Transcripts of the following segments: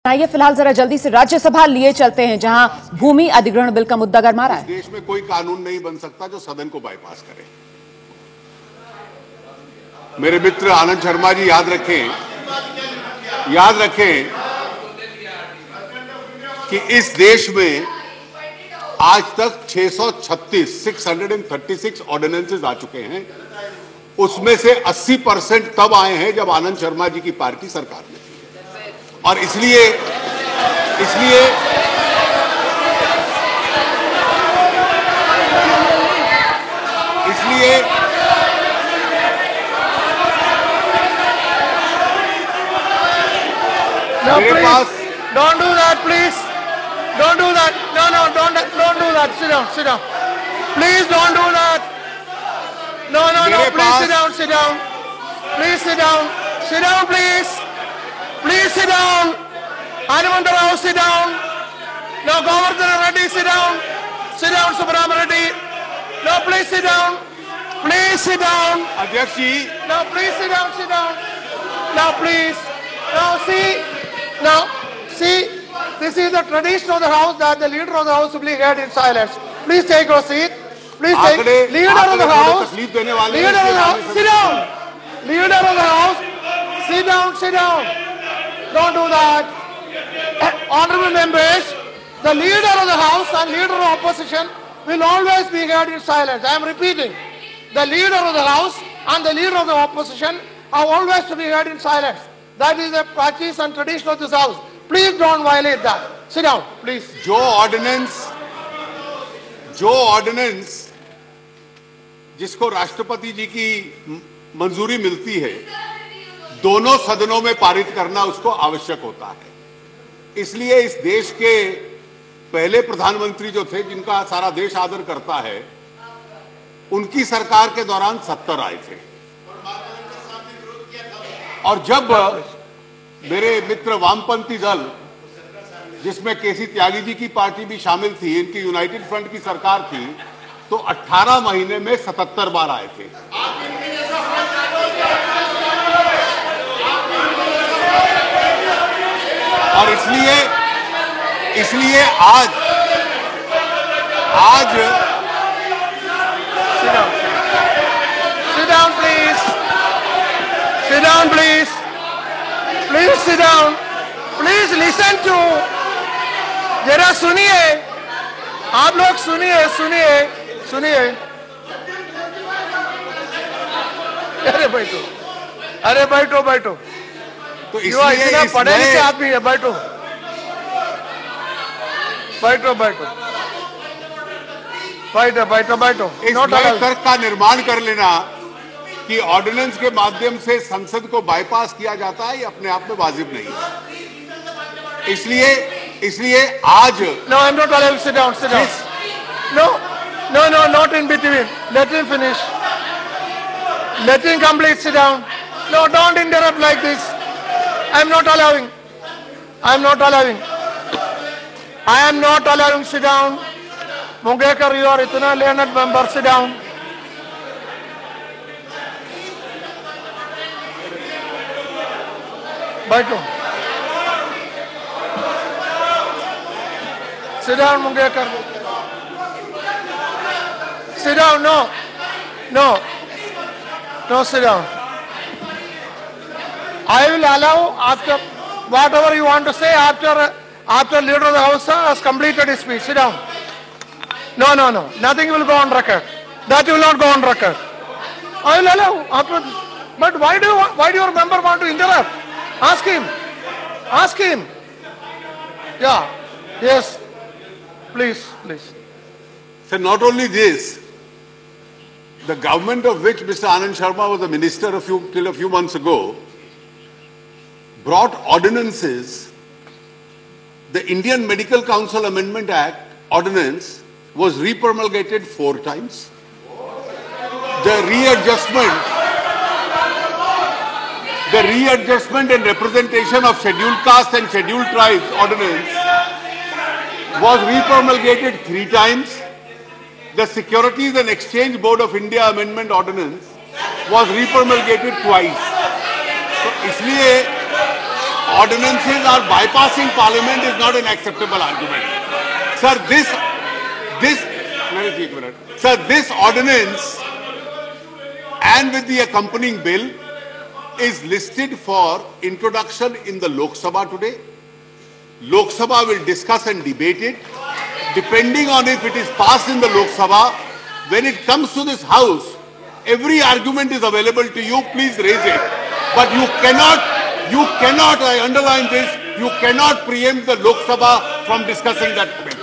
आइए फिलहाल जरा जल्दी से राज्यसभा लिए चलते हैं, जहां भूमि अधिग्रहण बिल का मुद्दा गरमा रहा है। देश में कोई कानून नहीं बन सकता जो सदन को बाईपास करे। मेरे मित्र आनंद शर्मा जी याद रखें कि इस देश में आज तक 636 ऑर्डिनेंसेस आ चुके हैं। उसमें से 80% तब आए हैं जब आनंद शर्मा जी की पार्टी सरकार में थी, और इसलिए No, please, don't do that, please. Don't do that. No, don't do that. Sit down. Please don't do that. No, please sit down. Please sit down. Sit down, please. Please sit down. Anumanda Rao, sit down. No, Govardhan Reddy, sit down. Sit down, Subramanian Reddy. No, please sit down. Please sit down. अध्यक्ष जी, No, please sit down. Now, please. Now, see, this is the tradition of the House that the leader of the House will be heard in silence. Please take your seat. Please take. Leader of the House. Leader of the House, sit down. Leader of the House, sit down. Don't do that. Honorable members, the leader of the House and leader of opposition will always be heard in silence. I am repeating. The leader of the House and the leader of the opposition are always to be heard in silence. That is the practice and tradition of this House. Please don't violate that. Sit down, please. जो ordinance जिसको राष्ट्रपति जी की मंजूरी मिलती है, दोनों सदनों में पारित करना उसको आवश्यक होता है। इसलिए इस देश के पहले प्रधानमंत्री जो थे, जिनका सारा देश आदर करता है, उनकी सरकार के दौरान 70 आए थे। और जब मेरे मित्र वामपंथी दल, जिसमें केसी त्यागी जी की पार्टी भी शामिल थी, इनकी यूनाइटेड फ्रंट की सरकार थी, तो 18 महीने में 77 बार आए थे। और इसलिए आज Sit down, please. Please sit down. Please listen to. जरा सुनिए, आप लोग सुनिए. अरे बैठो. तो You are इतना पढ़े लिखे आदमी है, बैठो. इस नए तर्क का निर्माण कर लेना कि ऑर्डिनेंस के माध्यम से संसद को बाईपास किया जाता है, ये अपने आप में वाजिब नहीं है। इसलिए आज No, I'm not allowed. Sit down. No, not in between. Let him finish. Let him complete. Sit down. No, don't interrupt like this. I'm not allowing. I am not allowing. Sit down. Mungekar, you are itna learned member. Sit down. Baito. Sit down, Mungekar. Sit down. No, sit down. I will allow after whatever you want to say after leader of the House has completed his speech. Sit down. No. Nothing will go on record. That will not go on record. I will allow after. But why do your member want to interrupt? Ask him. Yeah. Yes. Please. So not only this, the government of which Mr. Anand Sharma was a minister till a few months ago brought ordinances. The Indian Medical Council Amendment Act ordinance was repromulgated 4 times. The readjustment and representation of scheduled caste and scheduled tribes ordinance was repromulgated 3 times. The Securities and Exchange Board of India Amendment Ordinance was repromulgated twice. तो इसलिए ordinances are bypassing Parliament is not an acceptable argument. Sir, this ordinance and with the accompanying bill is listed for introduction in the Lok Sabha today. Lok Sabha will discuss and debate it. Depending on if it is passed in the Lok Sabha, when it comes to this House, every argument is available to you. Please raise it. But you cannot, I underline this, you cannot preempt the Lok Sabha from discussing that bill.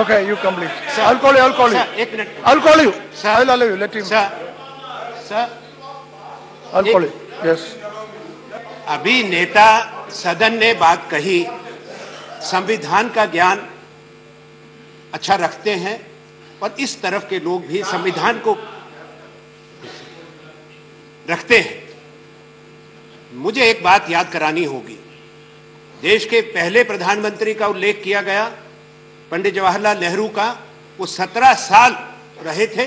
Okay, you complete. Sir, I'll call you. Sir, 1 minute. I'll call you. Sir. I'll allow you. Let him. Sir, I'll call you. Yes. अभी नेता सदन ने बात कही, संविधान का ज्ञान अच्छा रखते हैं और इस तरफ के लोग भी संविधान को रखते हैं। मुझे एक बात याद करानी होगी। देश के पहले प्रधानमंत्री का उल्लेख किया गया, पंडित जवाहरलाल नेहरू का। वो 17 साल रहे थे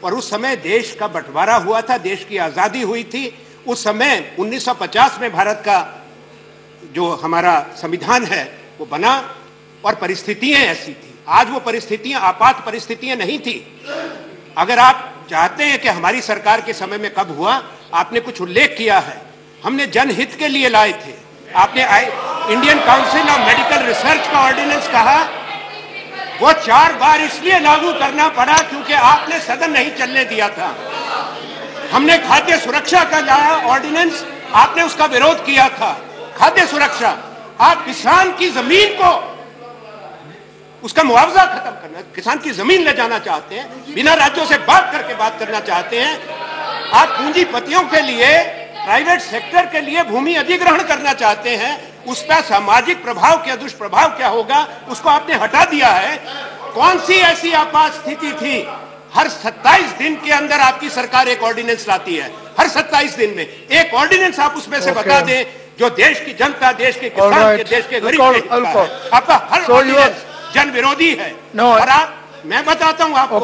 और उस समय देश का बंटवारा हुआ था, देश की आजादी हुई थी। उस समय 1950 में भारत का जो हमारा संविधान है वो बना और परिस्थितियां ऐसी थी। आज वो परिस्थितियां आपात परिस्थितियां नहीं थी। अगर आप चाहते हैं कि हमारी सरकार के समय में कब हुआ, आपने कुछ उल्लेख किया है, हमने जनहित के लिए लाए थे। आपने Indian council of medical research का ऑर्डिनेंस कहा, वो 4 बार इसलिए लागू करना पड़ा क्योंकि आपने सदन नहीं चलने दिया था। हमने खाद्य सुरक्षा का लाया ऑर्डिनेंस, आपने उसका विरोध किया था। खाद्य सुरक्षा, आप किसान की जमीन को उसका मुआवजा खत्म करना, किसान की जमीन ले जाना चाहते हैं, बिना राज्यों से बात करके बात करना चाहते हैं। आप पूंजीपतियों के लिए, प्राइवेट सेक्टर के लिए भूमि अधिग्रहण करना चाहते हैं, उस पर सामाजिक प्रभाव क्या, दुष्प्रभाव क्या होगा, उसको आपने हटा दिया है। कौन सी ऐसी आपात स्थिति थी? हर 27 दिन के अंदर आपकी सरकार एक ऑर्डिनेंस लाती है। हर 27 दिन में एक ऑर्डिनेंस आप उसमें से बता दें जो देश की जनता, देश के किसान के, देश के गरीब के हित का है। आपका हर ऑर्डिनेंस जन विरोधी है। और आप, मैं बताता हूं आपको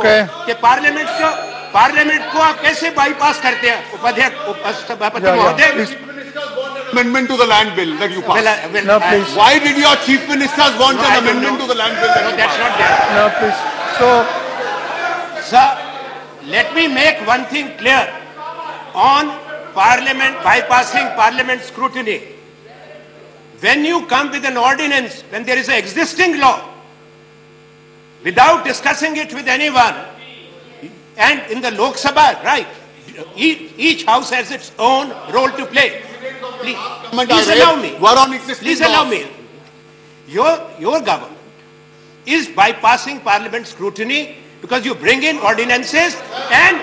कि पार्लियामेंट को आप कैसे बाईपास करते हैं। उपाध्यक्ष महोदय, Amendment to the land bill that you passed. No, please. Why did your chief ministers want an amendment to the land bill that you that's passed? not there. No, please. So, Sir, let me make one thing clear on Parliament bypassing Parliament scrutiny. When you come with an ordinance, when there is an existing law, without discussing it with anyone, and in the Lok Sabha, right, each house has its own role to play. Please allow me. Please allow me. Your government is bypassing Parliament scrutiny because you bring in ordinances and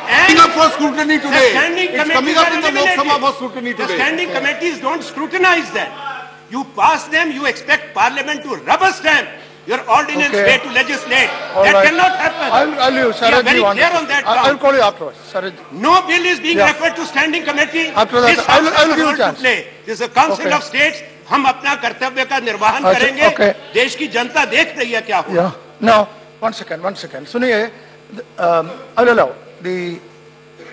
Coming up for scrutiny today. It's coming up in the Lok Sabha for scrutiny the today. standing committees don't scrutinize them. You pass them, you expect Parliament to rubber stamp your ordinance way to legislate. All that right. cannot happen. I'll you, We are very Sarajji, clear on that I'll ground. call you afterwards, Sarajji. No bill is being Yeah. referred to standing committee. After that, This I'll House has give a you role a chance. to play. This is a Council Okay. of States. हम अपना कर्तव्य का निर्वहन अच्छा, करेंगे। okay. देश की जनता देख रही है क्या हुआ। Yeah. Now, one second. Suniye, I'll allow.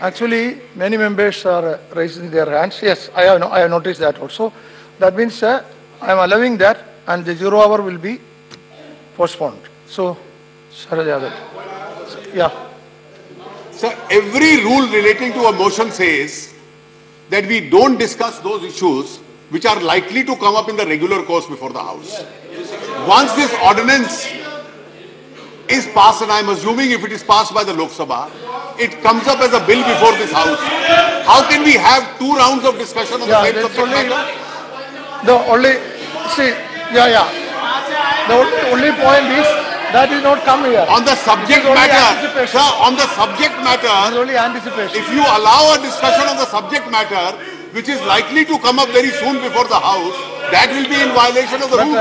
Actually, many members are raising their hands. Yes, I have noticed that also. That means I am allowing that, and the 0 hour will be postponed. So, Sarajji, yeah. So every rule relating to a motion says that we don't discuss those issues which are likely to come up in the regular course before the House. Once this ordinance is passed, and I am assuming if it is passed by the Lok Sabha, it comes up as a bill before this House. How can we have 2 rounds of discussion on the same that's subject only, matter? the only, see, the only point is that is not come here. On the subject It is only matter, anticipation. sir, on the subject It is matter, only anticipation. if you allow a discussion on the subject matter, which is likely to come up very soon before the House, that will be in violation of the rules.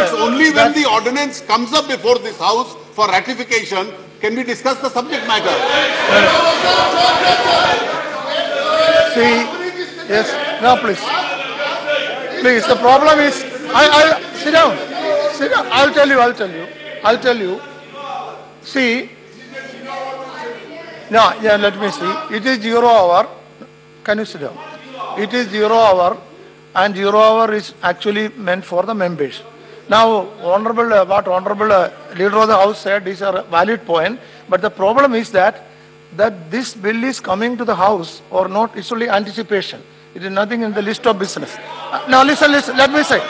It's only when the ordinance comes up before this House for ratification can we discuss the subject matter. See, yes, no, please. Please, the problem is, I sit down. I'll tell you. See, no, yeah, let me see. It is 0 hour. can you sit down? It is 0 hour, and 0 hour is actually meant for the members. Now, what honorable leader of the house said is a valid point, but the problem is that this bill is coming to the house or not, it's only anticipation. It is nothing in the list of business. Now listen, let me say.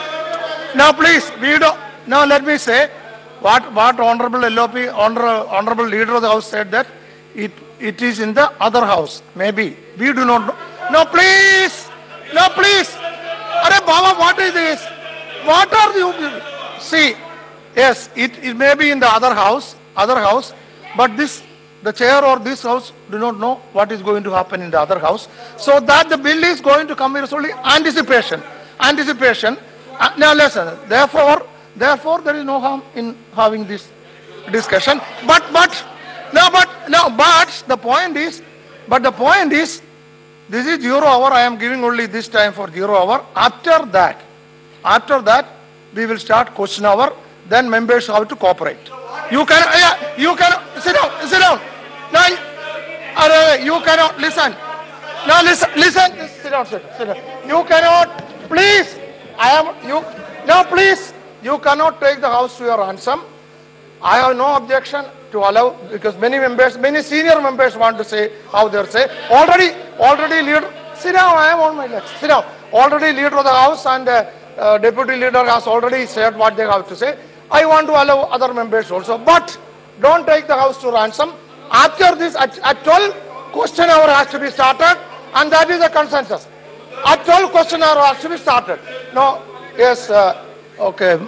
Now please, now let me say what honorable LOP, honorable leader of the house said, that it is in the other house. Maybe. We do not know. No please! No please! Arey Baba, what is this? What are you? See, yes, it may be in the other house, but the chair or this house do not know what is going to happen in the other house. So that the bill is going to come here is only anticipation. Now listen, therefore there is no harm in having this discussion. But the point is, this is 0 hour. I am giving only this time for 0 hour. After that, we will start question hour. Then members have to cooperate. You can sit down. Now, you cannot listen. Now listen. Sit down. You cannot. Please, now please, you cannot take the house to your ransom. I have no objection to allow, because many senior members want to say how they say. Already leader. Sit down. I am on my legs. Sit down. Already leader of the house and deputy leader has already said what they have to say. I want to allow other members also, but don't take the house to ransom. After this, at 12, question hour has to be started, and that is a consensus. At 12, question hour has to be started. No, yes, okay.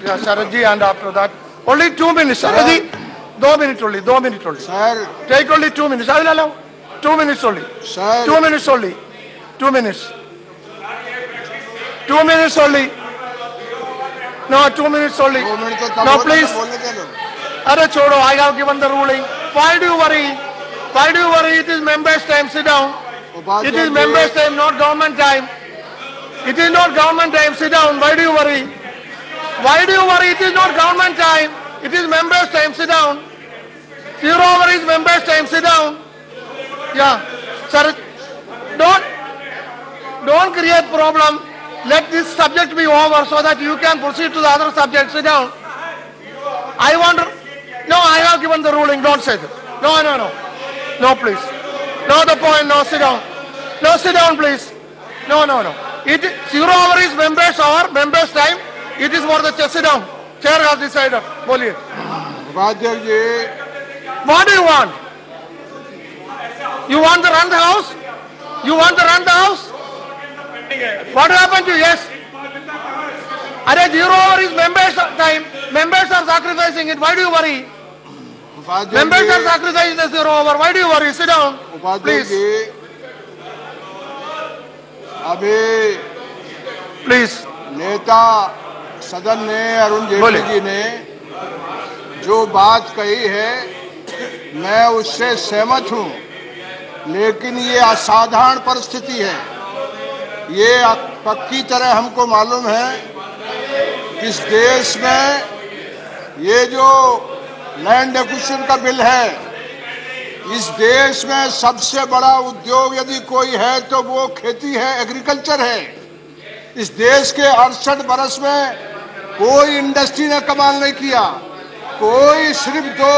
Yeah, Sharadji, and after that, only 2 minutes. Sharadji, 2 minutes only. Sir. Take only 2 minutes. I will allow 2 minutes only. Sir. 2 minutes only. 2 minutes. 2 minutes only. No, 2 minutes only. No, please. Arey chodo, I have given the ruling. Why do you worry? It is members' time. Sit down. It is members' time, not government time. It is not government time. Sit down. Why do you worry? It is not government time. It is members' time. Sit down. 0 hour is members' time. Sit down. Yeah. Sir, don't create problem. Let this subject be over so that you can proceed to the other subject. Sit down. No, I have given the ruling. Don't say that. No, please. No, the point. No, sit down. No, sit down, please. No. 0 hour is members' hour, members' time. It is for the chair. Sit down. Chair has decided. Boliye. What do you want? You want to run the house? What happened to you? Yes. Arey 0 hour is members' time. Members are sacrificing it. Why do you worry? Members are sacrificing the 0 hour. Why do you worry? Sit down. Please. Please. नेता सदन ने अरुण जेटली जी ने जो बात कही है, मैं उससे सहमत हूं, लेकिन ये असाधारण परिस्थिति है। ये पक्की तरह हमको मालूम है कि इस देश में ये जो लैंड एक्विजिशन का बिल है, इस देश में सबसे बड़ा उद्योग यदि कोई है तो वो खेती है, एग्रीकल्चर है। इस देश के 68 बरस में कोई इंडस्ट्री ने कमाल नहीं किया, कोई सिर्फ 2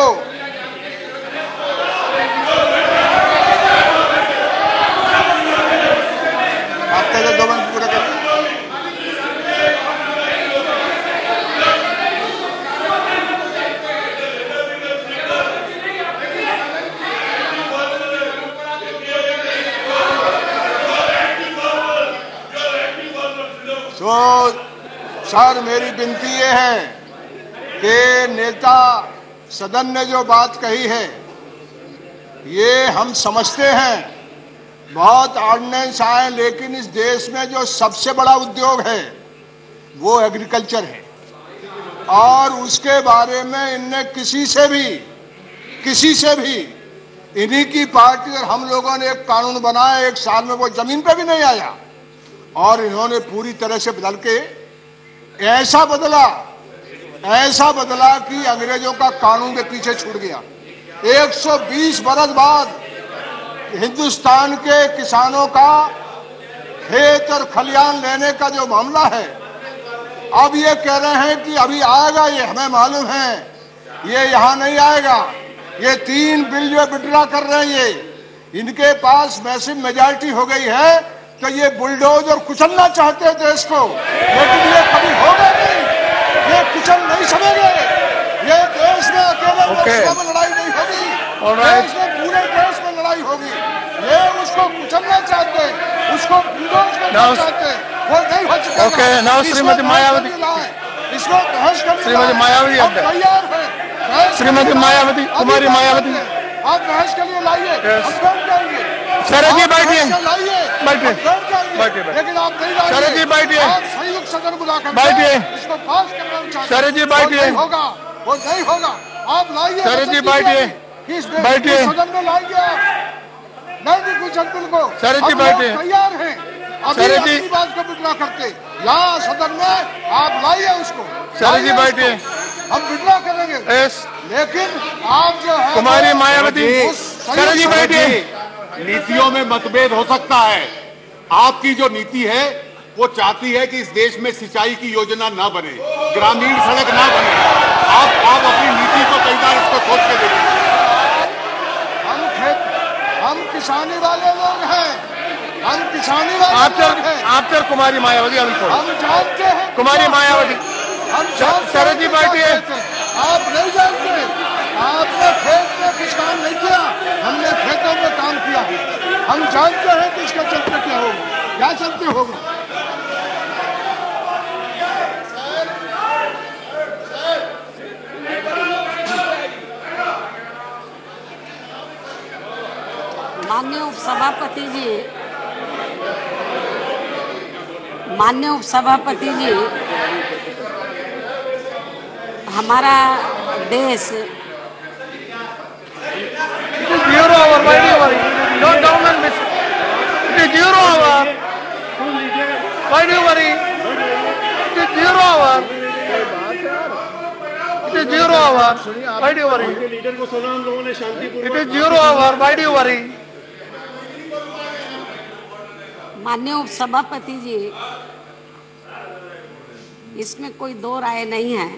मिनट पूरा कर। तो सर, मेरी विनती ये है कि नेता सदन ने जो बात कही है, ये हम समझते हैं, बहुत ऑर्डिनेंस आए, लेकिन इस देश में जो सबसे बड़ा उद्योग है वो एग्रीकल्चर है, और उसके बारे में इनने किसी से भी इन्हीं की पार्टी और हम लोगों ने एक कानून बनाया, 1 साल में वो जमीन पे भी नहीं आया, और इन्होंने पूरी तरह से बदल के ऐसा बदला कि अंग्रेजों का कानून के पीछे छूट गया। 120 बरस बाद हिंदुस्तान के किसानों का खेत और खलियान लेने का जो मामला है, अब ये कह रहे हैं कि अभी आएगा, ये हमें मालूम है, ये यहाँ नहीं आएगा। ये 3 बिल जो विड्रॉ कर रहे हैं, ये इनके पास मैसिव मेजॉरिटी हो गई है, तो ये बुलडोजर कुचलना चाहते हैं देश को, लेकिन ये कभी होगा नहीं, ये कुचल नहीं सकेंगे। ये देश में अकेले लोकसभा में लड़ाई नहीं होगी, देश में पूरे देश में लड़ाई होगी। ये उसको कुचलना चाहते हैं, उसको बुलडोज करना चाहते हैं, वो नहीं हो सकेगा। ओके, नाउ श्रीमती मायावती, इसमें बहस करने श्रीमती मायावती तैयार है, श्रीमती मायावती, कुमारी मायावती, आप बहस के लिए लाइए, हम बैठ जाएंगे। शरद जी बैठिए, बैठिए, बैठिए, लेकिन आप नहीं लाइए। शरद जी बैठिए, आप संयुक्त सदन बुलाकर बैठिए, इसको पास करना चाहते हैं। शरद जी बैठिए, नहीं होगा, वो नहीं होगा। आप लाइए, शरद जी बैठिए, बैठिए, सदन में लाएंगे आप नहीं कुछ बिल को। शरद जी बैठिए, तैयार हैं, अभी शरद जी अपनी बात को विड्रॉ करते यहाँ सदन में आप लाइए उसको। शरद जी बैठिए, हम विड्रॉ करेंगे, लेकिन आप जो है कुमारी मायावती, शरद जी बैठिए। नीतियों में मतभेद हो सकता है। आपकी जो नीति है वो चाहती है कि इस देश में सिंचाई की योजना ना बने, ग्रामीण सड़क ना बने। आप अपनी नीति को कई बार इसको सोच के देखिए। हम किसानी वाले लोग हैं, हम किसानी वाले लोग हैं। आप सर कुमारी मायावती, हम जानते हैं कुमारी मायावती, हम शरद जी बैठिए। आप नहीं जानते, आपने खेत में कुछ काम नहीं किया, हमने खेतों में काम किया। हम जानते हैं कि इसका चलते क्या होगा, क्या चलते होगा। माननीय उपसभापति जी, हमारा देश माननीय उपसभापति जी, इसमें कोई दो राय नहीं है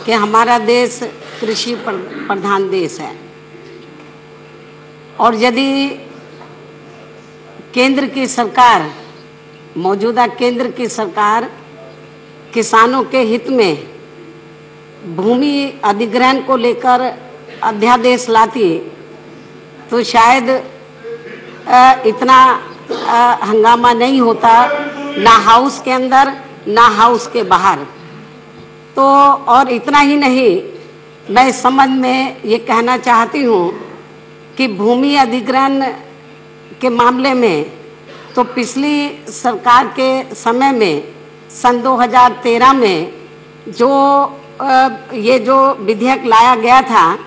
कि हमारा देश कृषि प्रधान देश है, और यदि केंद्र की सरकार, मौजूदा केंद्र की सरकार किसानों के हित में भूमि अधिग्रहण को लेकर अध्यादेश लाती तो शायद इतना हंगामा नहीं होता, ना हाउस के अंदर ना हाउस के बाहर। तो और इतना ही नहीं, मैं इस संबंध में ये कहना चाहती हूँ कि भूमि अधिग्रहण के मामले में तो पिछली सरकार के समय में सन 2013 में ये जो विधेयक लाया गया था,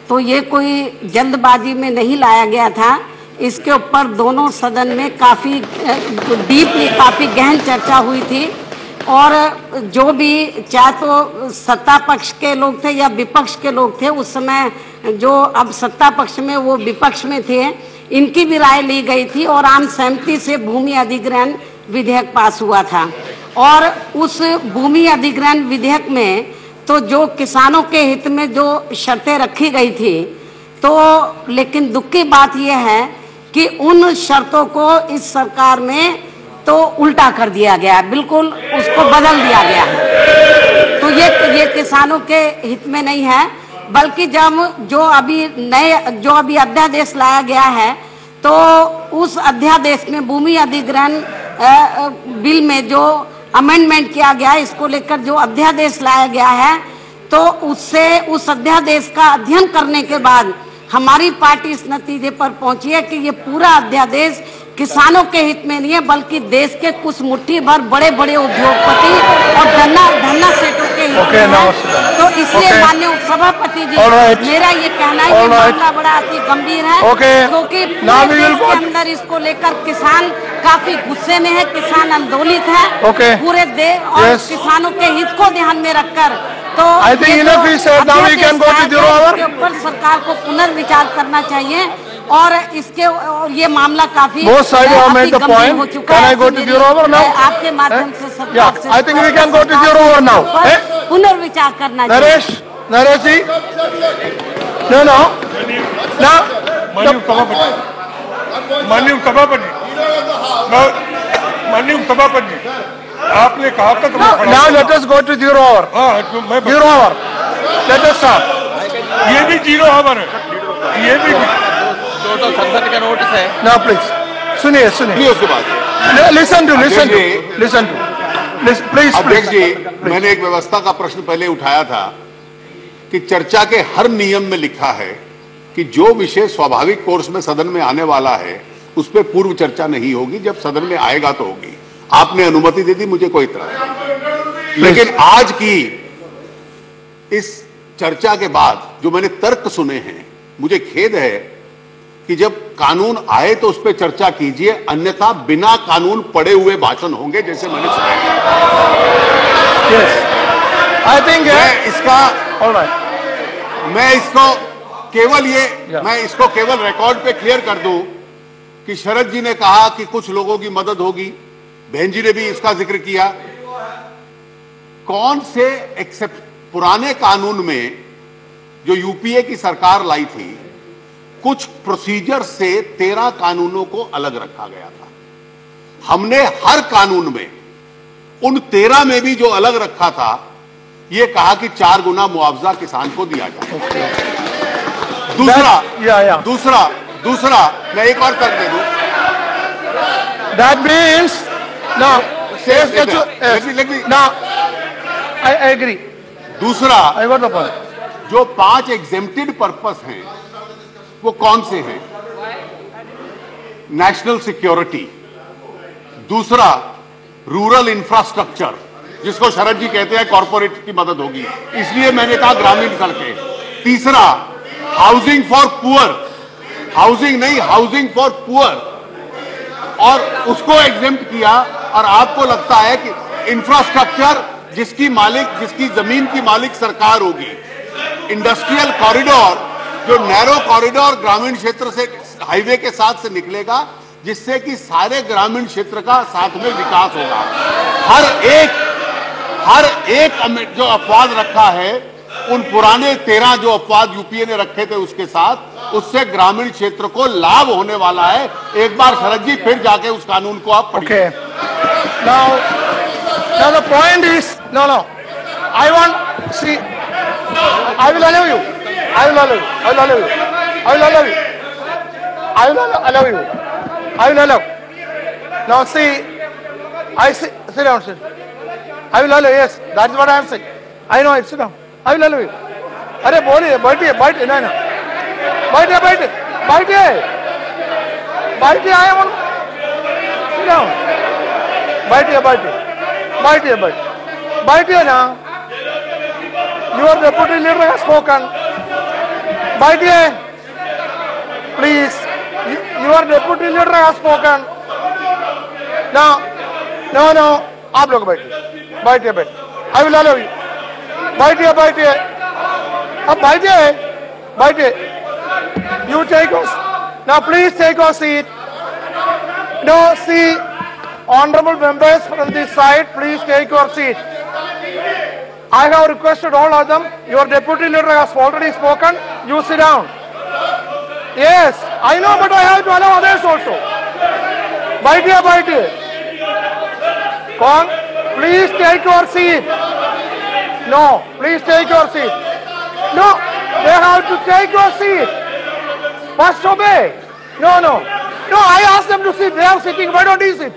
तो ये कोई जल्दबाजी में नहीं लाया गया था। इसके ऊपर दोनों सदन में काफ़ी डीपली, काफ़ी गहन चर्चा हुई थी, और जो भी चाहे तो सत्ता पक्ष के लोग थे या विपक्ष के लोग थे उस समय, जो अब सत्ता पक्ष में वो विपक्ष में थे, इनकी भी राय ली गई थी और आम सहमति से भूमि अधिग्रहण विधेयक पास हुआ था। और उस भूमि अधिग्रहण विधेयक में तो जो किसानों के हित में जो शर्तें रखी गई थी, तो लेकिन दुख की बात यह है कि उन शर्तों को इस सरकार में तो उल्टा कर दिया गया, बिल्कुल उसको बदल दिया गया है। तो ये किसानों के हित में नहीं है, बल्कि जब जो अभी अध्यादेश लाया गया है, तो उस अध्यादेश में भूमि अधिग्रहण बिल में जो अमेंडमेंट किया गया, इसको लेकर जो अध्यादेश लाया गया है, तो उससे उस अध्यादेश का अध्ययन करने के बाद हमारी पार्टी इस नतीजे पर पहुंची है कि ये पूरा अध्यादेश किसानों के हित में नहीं है, बल्कि देश के कुछ मुट्ठी भर बड़े बड़े उद्योगपति और धन्ना सेठों के हित में है। तो इसलिए माननीय उपसभापति जी, मेरा ये कहना है कि मामला बड़ा अति गंभीर है, क्योंकि देश के अंदर इसको लेकर किसान काफी गुस्से में है, किसान आंदोलित है पूरे देश, और किसानों के हित को ध्यान में रखकर तो के ऊपर सरकार को पुनर्विचार करना चाहिए और इसके और ये मामला काफी Both sides have made the गंभीर point. हो चुका Can है। I go to zero over now? आपके माध्यम से Yeah, I think we can go to zero over now. पुनर्विचार करना Naresh ji, no, माननीय सभापति आपने कहा था now let us go to zero over. Zero over. Let us start. ये भी जीरो ओवर है, ये भी तो संसद का नोटिस है। Now please, सुनिए उसके बाद listen to please अध्यक्ष जी, मैंने एक व्यवस्था का प्रश्न पहले उठाया था कि चर्चा के हर नियम में लिखा है कि जो विषय स्वाभाविक कोर्स में सदन में आने वाला है उस पर पूर्व चर्चा नहीं होगी, जब सदन में आएगा तो होगी। आपने अनुमति दे दी, मुझे कोई इतराज नहीं। लेकिन आज की इस चर्चा के बाद जो मैंने तर्क सुने हैं, मुझे खेद है कि जब कानून आए तो उस पर चर्चा कीजिए, अन्यथा बिना कानून पढ़े हुए भाषण होंगे जैसे मैंने सुना। I think मैं इसको केवल रिकॉर्ड पे क्लियर कर दूं कि शरद जी ने कहा कि कुछ लोगों की मदद होगी, बहन जी ने भी इसका जिक्र किया। कौन से एक्सेप्ट पुराने कानून में जो यूपीए की सरकार लाई थी, कुछ प्रोसीजर से 13 कानूनों को अलग रखा गया था। हमने हर कानून में उन 13 में भी जो अलग रखा था, यह कहा कि 4 गुना मुआवजा किसान को दिया जाए। दूसरा मैं एक और तर्क दे दूं। That means now I agree. दूसरा, I got the point. जो 5 एग्जेम्प्टेड पर्पस हैं वो कौन से हैं? नेशनल सिक्योरिटी, दूसरा रूरल इंफ्रास्ट्रक्चर, जिसको शरद जी कहते हैं कॉर्पोरेट की मदद होगी, इसलिए मैंने कहा ग्रामीण सड़कें। तीसरा housing for poor, housing for poor, और उसको एग्जेम्प्ट किया। और आपको लगता है कि इंफ्रास्ट्रक्चर जिसकी जमीन की मालिक सरकार होगी, इंडस्ट्रियल कॉरिडोर, जो नैरो कॉरिडोर ग्रामीण क्षेत्र से हाईवे के साथ से निकलेगा, जिससे कि सारे ग्रामीण क्षेत्र का साथ में विकास होगा। हर एक जो अपवाद रखा है, उन पुराने 13 जो अपवाद यूपीए ने रखे थे उसके साथ, उससे ग्रामीण क्षेत्र को लाभ होने वाला है। एक बार शरद जी फिर जाके उस कानून को आप पढ़िए। Now the point is, no, I want, see, I will allow you. Now see, sit down, sit. I will allow you, yes, that's what I am saying. I know it, sit down. I will allow you. अरे बोलिए, बैठिए, ना, बैठिए, I am on, sit down. बैठिए ना, your deputy leader has spoken. बैठिए, please, your deputy leader has spoken. No, आप लोग बैठिए, I will allow you. बैठिए, अब बैठिए, you take us, now please take your seat. No, see, honorable members from this side, please take your seat. I have requested all of them. Your deputy leader has already spoken. You sit down. Yes, I know, but I have to allow others also. बैठिए. Come on, please take your seat. No, please take your seat. No, they have to take your seat. First obey. No, I asked them to sit. They are sitting. Why don't you sit?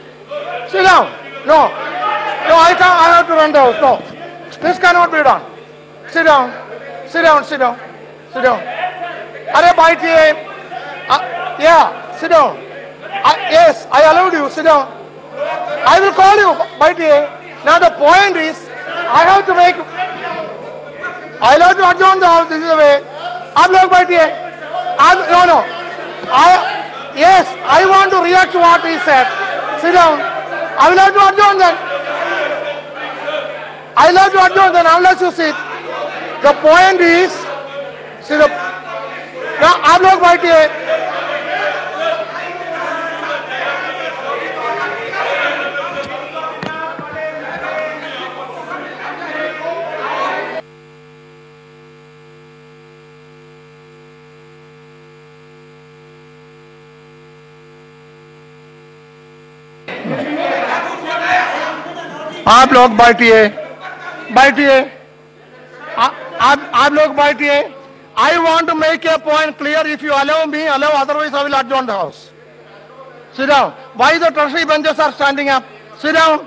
Sit down. No, I can't. I have to run the house. No, this cannot be done. Sit down. अरे बैठिए. Yeah, sit down. Yes, I allowed you. Sit down. I will call you. बैठिए. Now the point is, I have to adjourn the house. This is the way. आप लोग बैठिए. No. Yes, I want to react to what he said. Sit down. I will have to adjourn then. Unless you sit. The point is, sit up. Now, आप लोग बैठिए. आप लोग बैठिए, बैठिए, आप लोग बैठिए। I want to make a point clear. If you allow me, allow, otherwise I will adjourn the house. Sit down. Why the treasury benches are standing up? Sit down.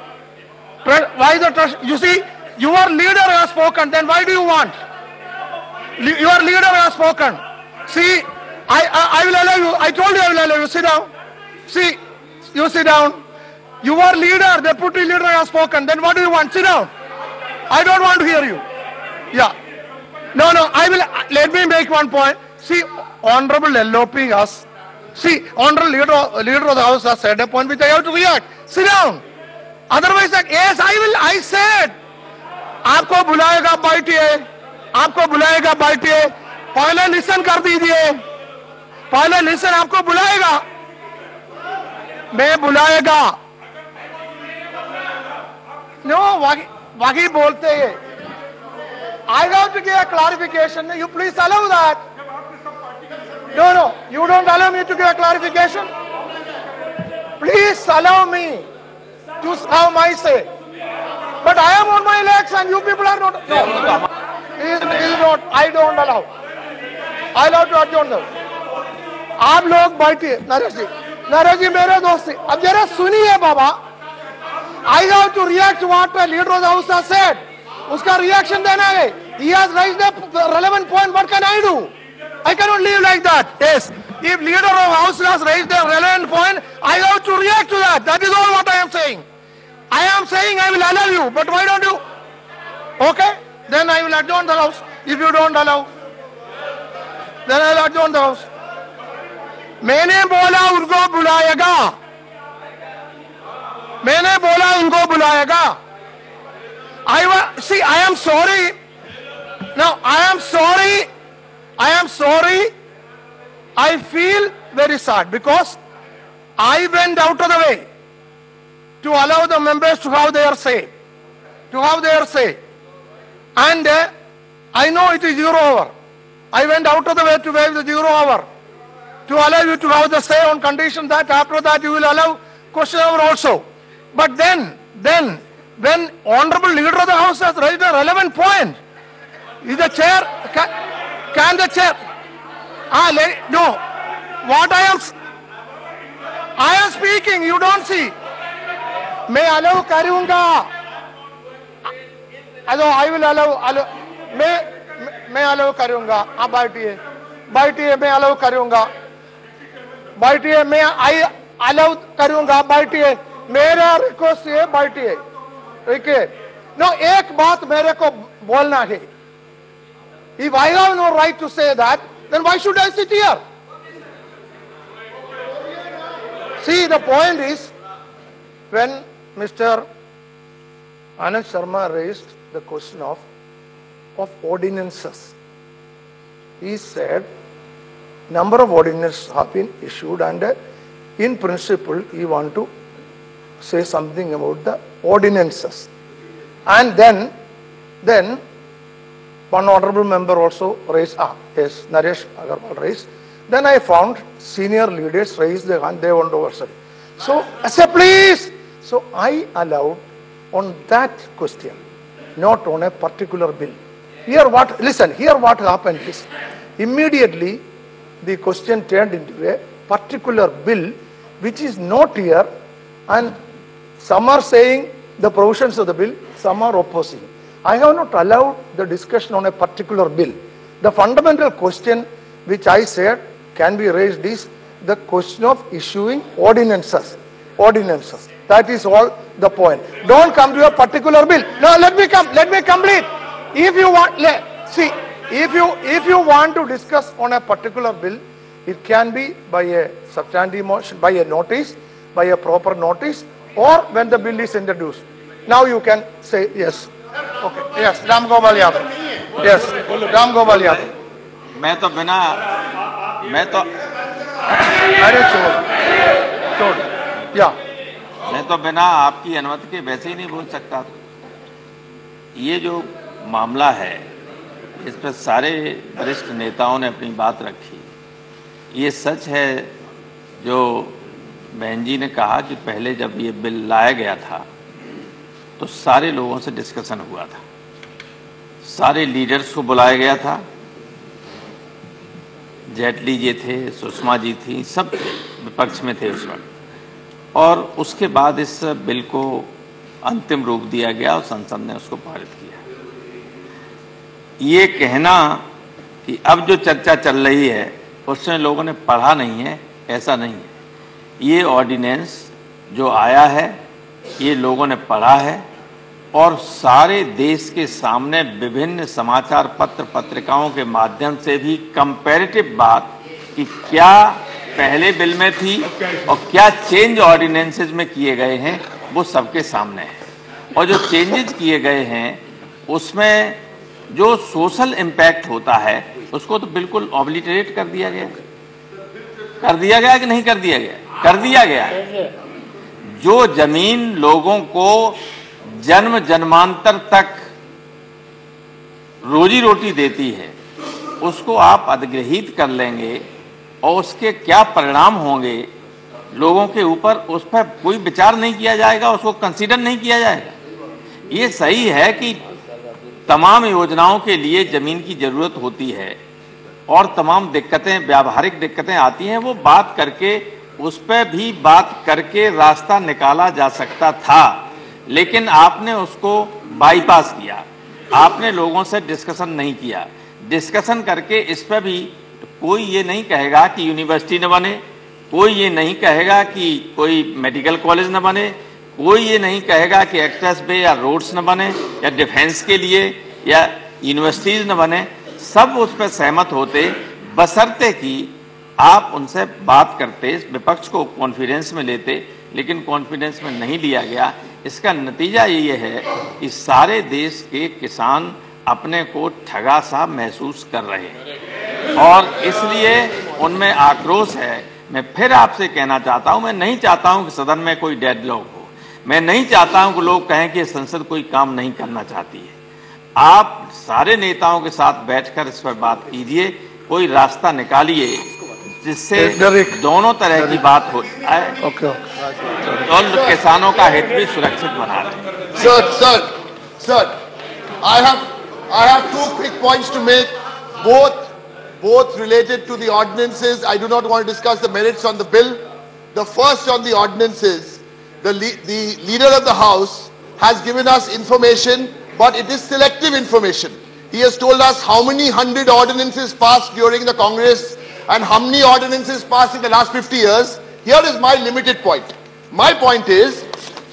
Why the treasury? You see, your leader has spoken. Then why do you want? Your leader has spoken. See, I will allow you. I told you I will allow you. Sit down. See, you sit down. Your leader, deputy leader has spoken. Then what do you want? Sit down. I don't want to hear you. Yeah. No, I will, let me make one point. See, Honorable LOP has, see, Honorable leader of the House has said a point which I have to react. Sit down. Otherwise, yes, I said. आपको बुलाएगा बैठिए, आपको बुलाएगा बैठिए, पहले listen कर दीजिए, पहले listen आपको बुलाएगा, मैं बुलाएगा, नो वाकी बोलते हैं, I have to give a clarification. You please allow that. No, you don't allow me to give a clarification. Please allow me to have my say. But I am on my legs and you people are not. No, he is not. I don't allow. I allow to adjourn them. आप लोग बैठिए, नरेश जी मेरे दोस्त, अब जरा सुनिए बाबा. I have to react to what the leader of the house has said. उसका reaction देना है. He has raised a relevant point. What can I do? I cannot leave like that. Yes, if leader of house has raised a relevant point, I have to react to that. That is all what I am saying. I am saying I will allow you, but why don't you? Okay, then I will adjourn the house. If you don't allow, then I will adjourn the house. मैंने बोला उनको बुलाएगा. मैंने बोला उनको बुलाएगा. I am sorry. No, I am sorry. I feel very sad because I went out of the way to allow the members to have their say. And I know it is 0 hour. I went out of the way to waive the 0 hour to allow you to have the say on condition that after that you will allow question hour also. But then when Honorable Leader of the House has raised a relevant point, is the chair, can the chair, no, what I am speaking, you don't see. मैं allow करूँगा, I will allow, मैं allow करूँगा, आप बैठिए, मैं allow करूँगा, बैठिए, मैं I allow करूँगा, बैठिए, मेरा रिक्वेस्ट है बैठिए, ठीक है? नो एक बात मेरे को बोलना है. If I have no right to say that, then why should I sit here? See, the point is, when Mr. Anand Sharma raised the question of ordinances, he said number of ordinances have been issued and in principle he want to say something about the ordinances. And then one honorable member also raised, yes, Naresh Agarwal raised. Then I found senior leaders raised their hand, they want to oversee. So I said, please. So I allowed on that question, not on a particular bill. Here what happened is, immediately the question turned into a particular bill which is not here, and some are saying the provisions of the bill, some are opposing. I have not allowed the discussion on a particular bill. The fundamental question which I said can be raised is the question of issuing ordinances. That is all the point. Don't come to a particular bill. No, let me complete. If you want, if you want to discuss on a particular bill, it can be by a substantive motion, by a notice, by a proper notice, or when the bill is introduced. Now you can say yes. Okay. Yes, Ram Gopal Yadav. Yes, Ram Gopal Yadav. मैं तो बिना आपकी अनुमति के वैसे ही नहीं बोल सकता. ये जो मामला है, इस पर सारे वरिष्ठ नेताओं ने अपनी बात रखी. ये सच है जो बहन जी ने कहा कि पहले जब ये बिल लाया गया था तो सारे लोगों से डिस्कशन हुआ था, सारे लीडर्स को बुलाया गया था, जेटली जी थे, सुषमा जी थी, सब विपक्ष में थे उस वक्त, और उसके बाद इस बिल को अंतिम रूप दिया गया और संसद ने उसको पारित किया। ये कहना कि अब जो चर्चा चल रही है उसमें लोगों ने पढ़ा नहीं है, ऐसा नहीं है। ये ऑर्डिनेंस जो आया है ये लोगों ने पढ़ा है और सारे देश के सामने विभिन्न समाचार पत्र पत्रिकाओं के माध्यम से भी कंपैरेटिव बात कि क्या पहले बिल में थी और क्या चेंज ऑर्डिनेंसेज में किए गए हैं वो सबके सामने है। और जो चेंजेस किए गए हैं उसमें जो सोशल इम्पैक्ट होता है उसको तो बिल्कुल ऑब्लिटरेट कर दिया गया। कर दिया गया कि नहीं कर दिया गया? कर दिया गया। जो जमीन लोगों को जन्म जन्मांतर तक रोजी रोटी देती है उसको आप अधिग्रहित कर लेंगे और उसके क्या परिणाम होंगे लोगों के ऊपर, उस पर कोई विचार नहीं किया जाएगा, उसको कंसीडर नहीं किया जाएगा। ये सही है कि तमाम योजनाओं के लिए जमीन की जरूरत होती है और तमाम दिक्कतें, व्यावहारिक दिक्कतें आती हैं, वो बात करके उस पर भी बात करके रास्ता निकाला जा सकता था, लेकिन आपने उसको बाईपास किया। आपने लोगों से डिस्कशन नहीं किया। डिस्कशन करके इस पर भी कोई ये नहीं कहेगा कि यूनिवर्सिटी न बने, कोई ये नहीं कहेगा कि कोई मेडिकल कॉलेज न बने, कोई ये नहीं कहेगा कि एक्सप्रेस वे या रोड्स न बने या डिफेंस के लिए या यूनिवर्सिटीज न बने। सब उस पर सहमत होते बशर्ते कि आप उनसे बात करते, विपक्ष को कॉन्फिडेंस में लेते, लेकिन कॉन्फिडेंस में नहीं लिया गया। इसका नतीजा ये है कि सारे देश के किसान अपने को ठगा सा महसूस कर रहे हैं और इसलिए उनमें आक्रोश है। मैं फिर आपसे कहना चाहता हूं, मैं नहीं चाहता हूं कि सदन में कोई डेडलॉक हो, मैं नहीं चाहता हूं कि लोग कहें कि संसद कोई काम नहीं करना चाहती है। आप सारे नेताओं के साथ बैठकर इस पर बात कीजिए, कोई रास्ता निकालिए जिससे दोनों तरह की बात हो जाए और किसानों का हित भी सुरक्षित बना रहे। Sir, I have two quick points to make, both related to the ordinances. I do not want to discuss the merits on the bill. The first on the ordinances, the leader of the House has given us information, but it is selective information. He has told us how many 100 ordinances passed during the Congress and how many ordinances passed in the last 50 years. Here is my limited point. My point is,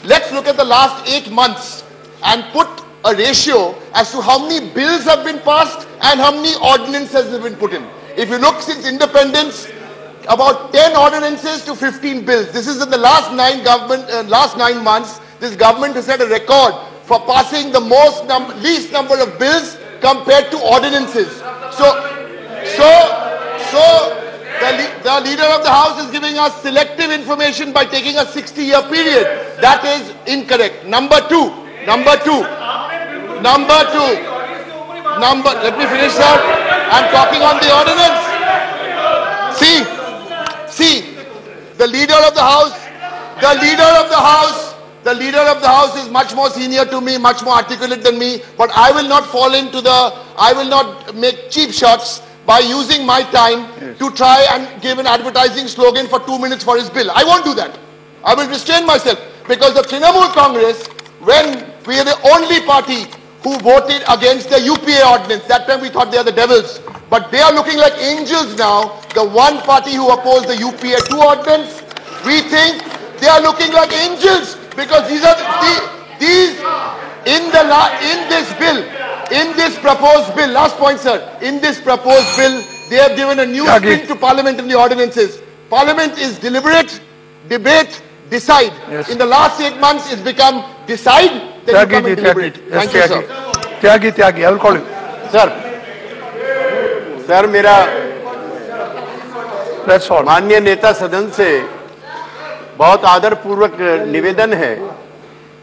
let's look at the last 8 months and put a ratio as to how many bills have been passed and how many ordinances have been put in. If you look since independence, about 10 ordinances to 15 bills. This is in the last 9 months. This government has set a record for passing the least number of bills compared to ordinances. So the leader of the House is giving us selective information by taking a 60-year period. That is incorrect. Number two, let me finish, sir. I'm talking on the ordinance. See, the leader of the House is much more senior to me, much more articulate than me, but I will not make cheap shots by using my time to try and give an advertising slogan for 2 minutes for his bill. I won't do that. I will restrain myself, because the Trinamool Congress, when we are the only party who voted against the UPA ordinance, that time we thought they are the devils, but they are looking like angels now. The one party who opposed the UPA 2 ordinance, we think they are looking like angels, because these are in this proposed bill, last point, sir, in this proposed bill, they have given a new spin to Parliament in the ordinances. Parliament is deliberate, debate, decide. Yes. In the last 8 months, it's become decide, then become deliberate. Thank you, sir. Tyagi, I will call you. Sir, मेरा That's all. माननीय नेता सदन से बहुत आदरपूर्वक निवेदन है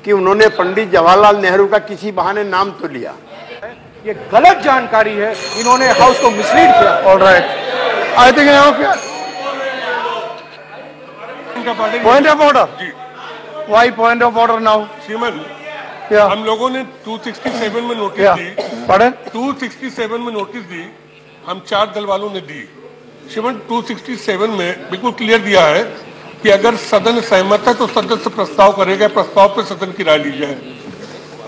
कि उन्होंने पंडित जवाहरलाल नेहरू का किसी बहाने नाम तो लिया। ये गलत जानकारी है, इन्होंने हाउस को मिसलीड किया। All right. I think now point of order. Why point of order now? श्रीमान, हम लोगों ने 267 में नोटिस दी। Pardon? 267 में नोटिस दी, हम 4 दल वालों ने दी। श्रीमान 267 में बिल्कुल क्लियर दिया है कि अगर सदन सहमत है तो सदस्य प्रस्ताव करेगा, प्रस्ताव पे सदन की राय ली जाए।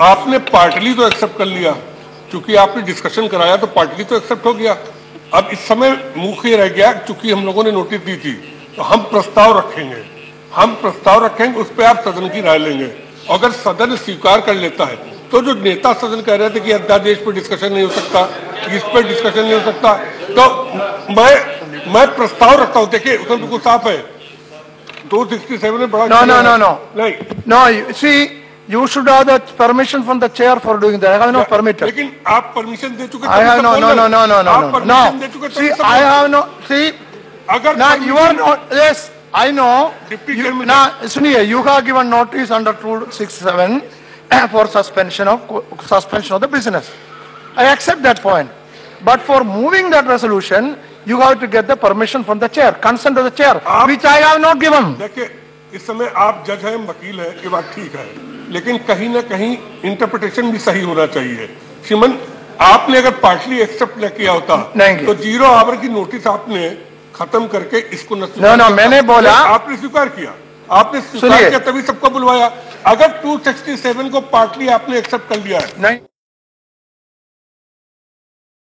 आपने पार्टली तो एक्सेप्ट कर लिया, क्योंकि आपने डिस्कशन कराया तो पार्टली तो एक्सेप्ट हो गया। अब इस समय मुख्य रह गया, चूंकि हम लोगों ने नोटिस दी थी, तो हम प्रस्ताव रखेंगे, उस पर आप सदन की राय लेंगे। अगर सदन स्वीकार कर लेता है तो जो नेता सदन कह रहे थे कि अध्यादेश पर डिस्कशन नहीं हो सकता, इस पर डिस्कशन नहीं हो सकता, तो मैं प्रस्ताव रखता हूं। देखिए उसमें बिल्कुल साफ है, 267 में बड़ा No, see, you should have the permission from the chair for doing that. I have no permission. लेकिन आप परमिशन दे चुके। I have no. See, I have no. See, अगर now you are not. Yes, I know. Now, सुनिए, you have given notice under 267 for suspension of the business. I accept that point. But for moving that resolution, you have to get the permission from the chair, consent of the chair, which I have not given. देखिए, इस समय आप जज हैं, वकील हैं, ये बात ठीक है, लेकिन कहीं ना कहीं इंटरप्रिटेशन भी सही होना चाहिए। श्रीमन, आपने अगर पार्टली एक्सेप्ट न किया होता तो 0 आवर की नोटिस आपने खत्म करके इसको मैंने बोला, आपने स्वीकार किया, तभी सबको बुलवाया। अगर 267 को पार्टली आपने एक्सेप्ट कर लिया है, नहीं